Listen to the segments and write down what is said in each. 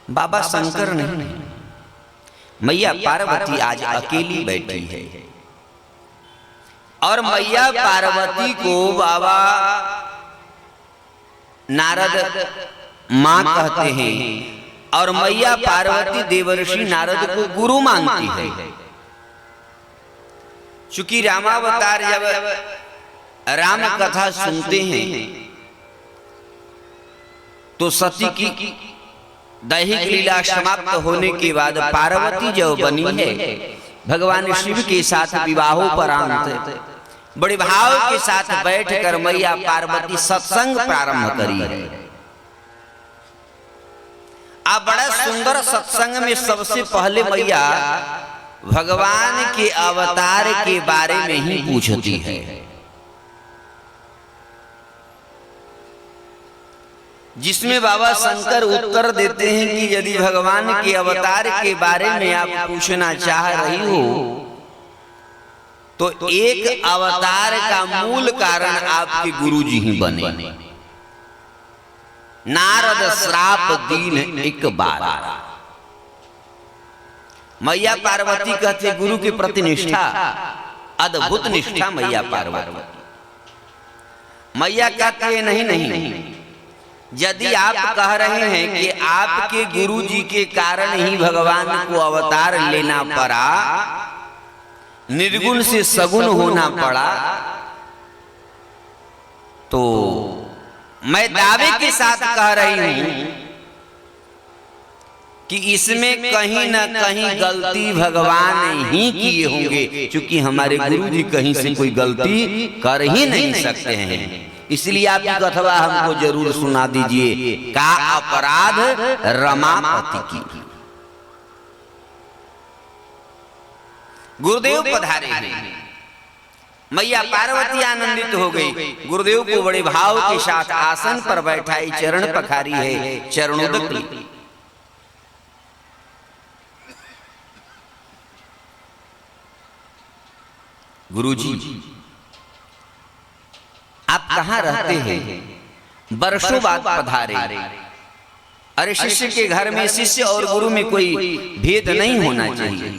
बाबा शंकर नहीं, मैया पार्वती आज अकेली बैठी है और मैया पार्वती को बाबा नारद मां कहते हैं और मैया पार्वती देवर्षि नारद को गुरु मानती है। चूंकि रामावतार जब राम कथा सुनते हैं तो सती की दैहिक लीला समाप्त होने के बाद पार्वती जो बनी है भगवान शिव के साथ विवाहोपरांत बड़े भाव के साथ बैठकर मैया पार्वती सत्संग प्रारंभ करी है। आप बड़ा सुंदर सत्संग में सबसे पहले मैया भगवान के अवतार के बारे में ही पूछती है। जिसमें बाबा शंकर उत्तर देते हैं कि यदि भगवान के अवतार के बारे में आप पूछना चाह रही हो तो एक अवतार का मूल कारण आपके गुरुजी ही बने। नारद श्राप दीन एक बार। मैया पार्वती कहते गुरु के प्रति निष्ठा, अद्भुत निष्ठा मैया पार्वती। मैया कहते हैं नहीं नहीं, यदि आप कह रहे हैं कि आपके गुरु जी के कारण ही भगवान को अवतार लेना पड़ा, निर्गुण से सगुण होना पड़ा, तो मैं दावे के साथ कह रही हूं कि इसमें कहीं ना कहीं गलती भगवान ही किए होंगे, क्योंकि हमारे गुरु जी कहीं से कोई गलती कर ही नहीं सकते हैं। इसलिए आपकी कथवा हमको जरूर सुना दीजिए। का अपराध रमापति की। गुरुदेव पधारे हैं। मैया पार्वती आनंदित हो गई। गुरुदेव को बड़े भाव के साथ आसन पर बैठाई, चरण पखारी है, चरणोदक ली। गुरुजी आप कहाँ रहते हैं? वर्षों बाद पधारे। अरे शिष्य के घर में शिष्य और गुरु में कोई भेद नहीं होना चाहिए।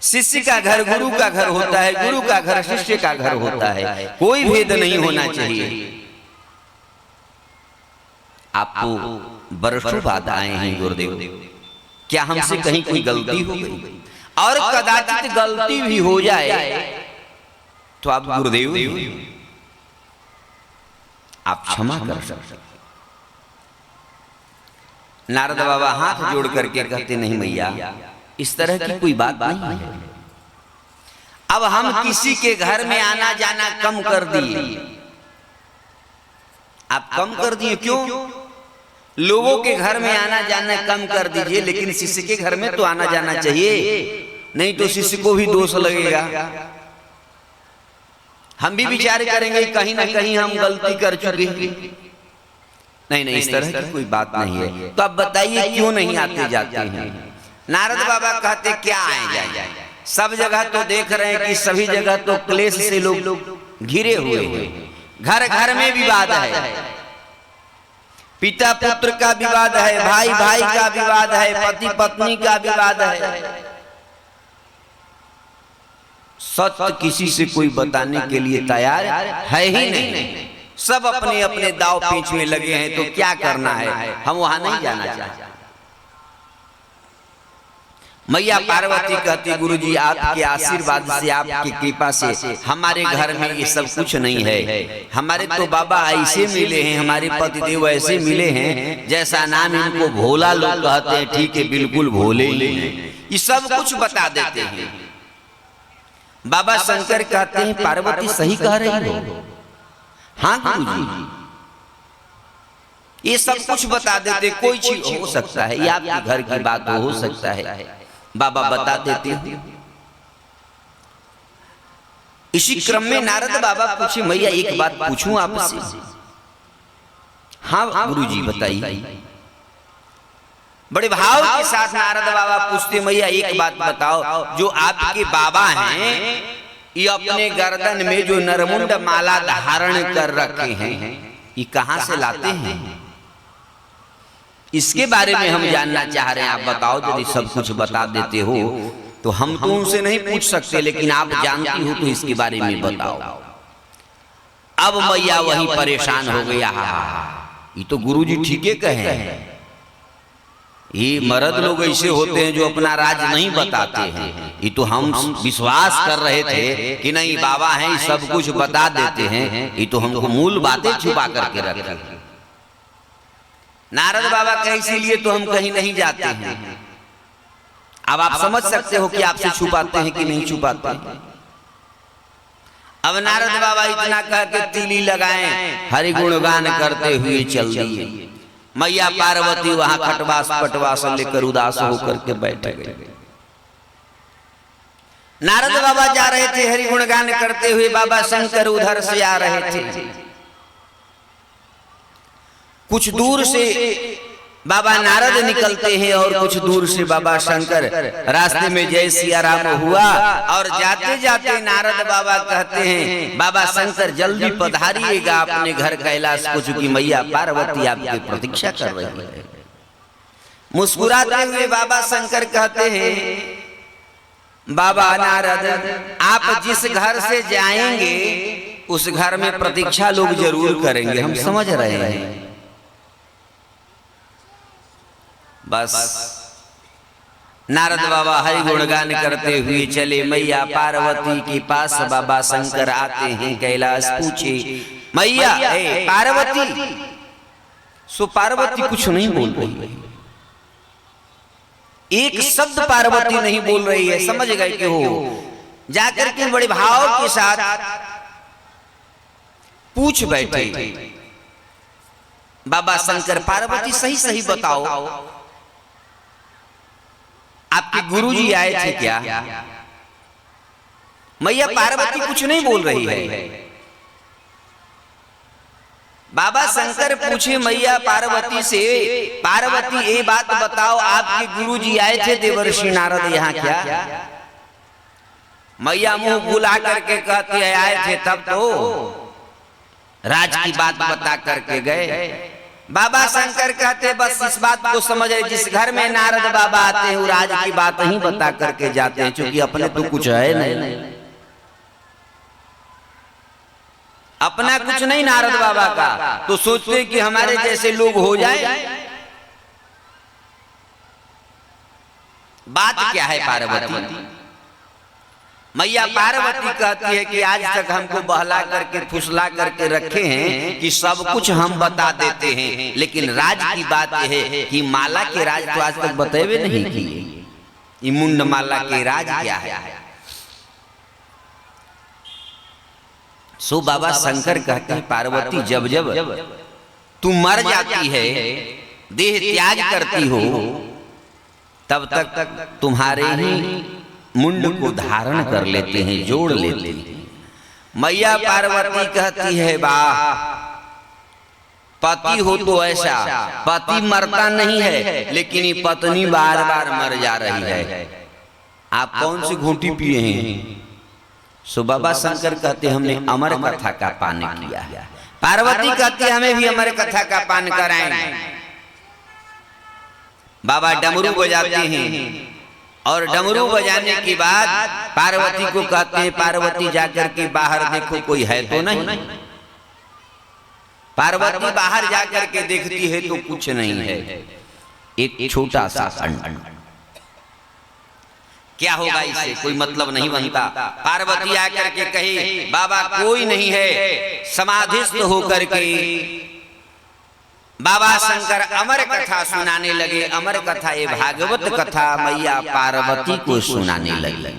शिष्य का घर गुरु का घर होता है, गुरु का घर शिष्य का घर होता है, कोई भेद नहीं होना चाहिए। आपको वर्षों बाद आए हैं गुरुदेव, क्या हमसे कहीं कोई गलती हो गई? और कदाचित गलती भी हो जाए तो आप गुरुदेव आप क्षमा कर सकते। नारद बाबा हाथ जोड़ करके कहते नहीं मैया, इस तरह की कोई बात नहीं है। अब हम किसी के घर में आना जाना कम कर दिए। आप कम कर दिए क्यों? लोगों के घर में आना जाना कम कर दीजिए, लेकिन शिष्य के घर में तो आना जाना चाहिए, नहीं तो शिष्य को भी दोष लगेगा। हम भी विचार करेंगे कहीं ना कहीं हम गलती कर चुके हैं। नहीं नहीं, इस तरह की कोई बात नहीं है। तो अब बताइए क्यों नहीं आते जाते हैं? नारद बाबा कहते क्या आए जाए, सब जगह तो देख रहे हैं कि सभी जगह तो क्लेश से लोग घिरे हुए हैं। घर घर में विवाद है, पिता पुत्र का विवाद है, भाई भाई का विवाद है, पति पत्नी का विवाद है। सत्य किसी से कोई बताने के लिए तैयार है ही नहीं। सब अपने अपने दाव पेच में लगे हैं, तो क्या करना है, हम वहां नहीं जाना चाहते। मैया पार्वती कहती गुरुजी आपके आशीर्वाद से, आपकी कृपा से हमारे घर में ये सब कुछ नहीं है। हमारे तो बाबा ऐसे मिले हैं, हमारे पतिदेव ऐसे मिले हैं, जैसा नाम इनको भोला लोग कहते हैं, ठीक है बिल्कुल भोले ही हैं। ये सब कुछ बता देते हैं। बाबा शंकर कहते हैं पार्वती सही कह रही हो। हाँ गुरुजी, ये सब कुछ बता देते, कोई चीज हो सकता है, ये आपके घर की बात हो सकता है, बाबा बता देते हैं। इसी क्रम में नारद बाबा पूछे मैया एक बात पूछूं आपसे? हाँ गुरुजी बताइए। बड़े भाव के साथ नारद बाबा पूछते मैया एक बात बताओ, जो आपके बाबा हैं ये अपने गर्दन में जो नरमुंड माला धारण कर रखे हैं, ये कहां से लाते हैं? इसके बारे में हम जानना चाह रहे हैं, आप बताओ। यदि सब कुछ बता देते हो तो हम तो उनसे नहीं पूछ सकते, लेकिन आप जानती हो तो इसके बारे में बताओ। अब मैया वही परेशान हो गया, ये तो गुरुजी ठीके कहे हैं, ये मर्द लोग ऐसे होते हैं जो अपना राज नहीं बताते हैं। ये तो हम विश्वास कर रहे थे कि नहीं बाबा हैं, सब कुछ बता देते हैं, ये तो हमको मूल बातें छुपा करके रखते हैं। नारद बाबा कहे इसीलिए तो हम कहीं नहीं जाते हैं। अब आप समझ सकते हो कि आपसे छुपाते हैं कि नहीं छुपाते हैं। अब नारद बाबा इतना कह के तीली लगाएं, हरि गुणगान करते हुए चल दिए। मैया पार्वती वहां खटवास पटवास लेकर उदास होकर के बैठ गए। नारद बाबा जा रहे थे हरि गुणगान करते हुए, बाबा शंकर उधर से आ रहे थे। कुछ दूर से बाबा नारद निकलते हैं और कुछ दूर से बाबा शंकर। रास्ते में जय सिया राम हुआ और जाते जाते नारद बाबा कहते हैं, बाबा शंकर जल्दी पधारिएगा अपने घर कैलाश को, चूंकि मैया पार्वती आपकी प्रतीक्षा कर रही है। मुस्कुराते हुए बाबा शंकर कहते हैं, बाबा नारद आप जिस घर से जाएंगे उस घर में प्रतीक्षा लोग जरूर करेंगे, हम समझ रहे हैं। बस नारद बाबा हरि गुणगान करते हुए चले। मैया पार्वती के पास बाबा शंकर आते हैं। कैलाश पूछे, मैया पार्वती। सो पार्वती कुछ नहीं बोल रही है, एक शब्द पार्वती नहीं बोल रही है। समझ गए कि हो जाकर के बड़े भाव के साथ पूछ बैठे, बाबा शंकर पार्वती सही सही बताओ, आपके गुरुजी आए थे क्या? मैया पार्वती कुछ नहीं बोल रही है। बाबा शंकर पूछे मैया पार्वती से, पार्वती ये बात बताओ आपके गुरुजी आए थे देवर्षि नारद यहाँ क्या? मैया मुंह बुला करके कहती है, आए थे तब तो राज की बात बता करके गए। बाबा शंकर कहते बस इस बात को समझ रहे, जिस घर में नारद बाबा आते हैं वो राज की बात ही बता करके जाते हैं, क्योंकि अपने तो कुछ है नहीं, अपना कुछ नहीं नारद बाबा का, तो सोचते कि हमारे जैसे लोग हो जाए। बात क्या है पार्वती? मैया पार्वती कहती है कि आज तक हमको बहला करके फुसला करके रखे हैं कि सब कुछ हम बता देते हैं, लेकिन राज की बात यह है कि माला के राज तो आज तक बतेबे नहीं किए। मुंड माला के राज क्या है? सो बाबा शंकर कहते हैं, पार्वती जब जब तू मर जाती है, देह त्याग करती हो, तब तक तुम्हारे ही मुंड को धारण कर लेते हैं, जोड़ लेते हैं। मैया पार्वती कहती है, वाह पति हो तो ऐसा, पति मरता नहीं है लेकिन ये पत्नी बार बार मर जा रही है, आप कौन सी घूंटी पिए हैं? सो बाबा शंकर कहते हमने अमर कथा का पान किया है। पार्वती कहती है हमें भी अमर कथा का पान कराएं। बाबा डमरू बजाते हैं और डमरू बजाने के बाद पार्वती को कहते हैं, पार्वती जाकर के बाहर देखो कोई है तो नहीं। पार्वती बाहर जाकर के देखती है तो कुछ नहीं है, एक छोटा सा अंड। क्या होगा इससे? कोई मतलब नहीं बनता। पार्वती आकर के कहे, बाबा कोई नहीं है। समाधिस्थ होकर के बाबा शंकर अमर कथा सुनाने लगे। अमर कथा ये भागवत कथा मैया पार्वती को सुनाने लगे।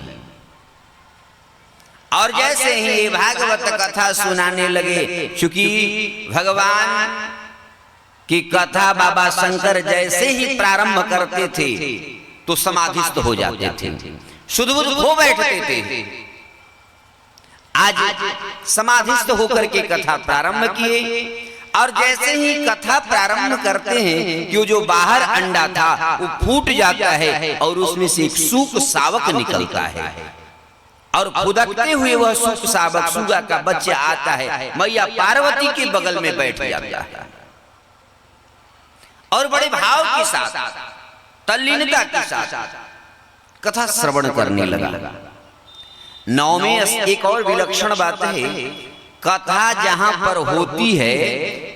और जैसे ही ये भागवत कथा सुनाने लगे, चूंकि भगवान की कथा बाबा शंकर जैसे ही प्रारंभ करते थे तो समाधिस्थ हो जाते थे, शुद्ध बुद्ध हो बैठते थे। आज समाधिस्थ होकर के कथा प्रारंभ किए और जैसे ही कथा प्रारंभ करते हैं कि जो बाहर अंडा था वो फूट जाता है और उसमें से एक सूक शावक निकलता है और फुदकते हुए वह सूक शावक सुगा का बच्चा आता है, मैया पार्वती के बगल में बैठ जाता है और बड़े भाव के साथ, तल्लीनता के साथ कथा श्रवण करने लगा। नवमी एक और विलक्षण बात है, कथा जहां पर होती है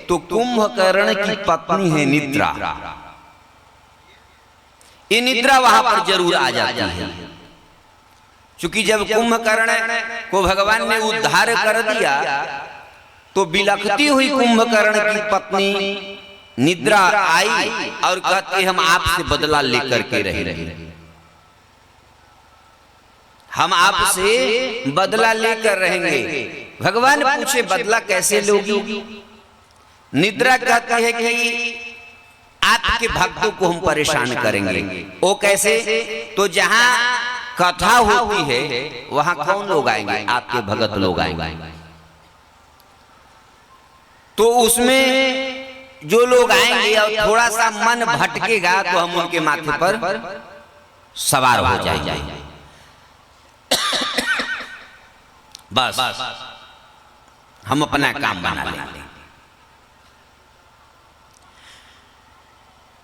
तो कुंभकर्ण की पत्नी है निद्रा, ये निद्रा वहां पर जरूर आ जाती है। क्योंकि जब कुंभकर्ण को भगवान ने उद्धार कर दिया तो बिलखती हुई कुंभकर्ण की पत्नी निद्रा आई और कहती हम आपसे बदला लेकर के रहे, हम आपसे बदला लेकर रहेंगे। भगवान पूछे बदला कैसे लोगी? निद्रा कहती है कि आपके भक्तों को हम परेशान करेंगे। वो कैसे? तो जहां कथा होती है वहां कौन लोग आएंगे? आपके भगत लोग आएंगे। तो उसमें जो लोग आएंगे और थोड़ा सा मन भटकेगा तो हम उनके माथे पर सवार हो जाएंगे। बस हम अपना काम बना लेंगे।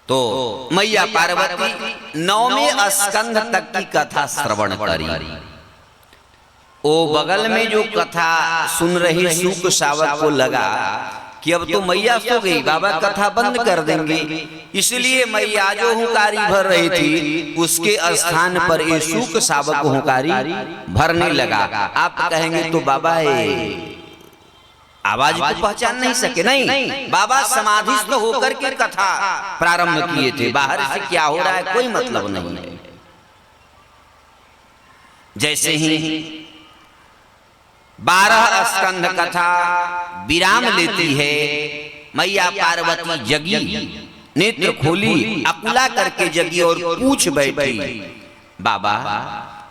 तो मैया पार्वती नौवें स्कंध तक की कथा श्रवण करी। ओ बगल में जो कथा सुन रही सूक शावक को लगा कि अब तो मैया सो गई, बाबा कथा बंद कर देंगे, इसलिए मैया जो हुंकारी भर रही थी उसके स्थान पर ये सूक शावक हुंकारी भरने लगा। आप कहेंगे तो बाबा आवाज को पहचान नहीं सके? नहीं, बाबा समाधिस्थ होकर के कथा प्रारंभ किए थे, बाहर से क्या हो रहा है कोई मतलब नहीं है। जैसे ही 12 स्कंध कथा विराम लेती है, मैया पार्वती जगी, नेत्र खोली, अकुला करके जगी और पूछ बैठी, बाबा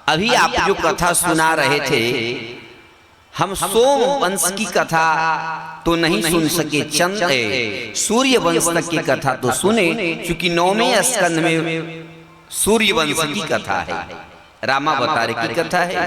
अभी आप जो कथा सुना रहे थे हम सोम वंश की कथा तो नहीं सुन सके, चंद्र सूर्य वंश तक की कथा तो सुने, क्योंकि 9वें स्कंध में सूर्य वंश की कथा है, रामावतार की कथा है।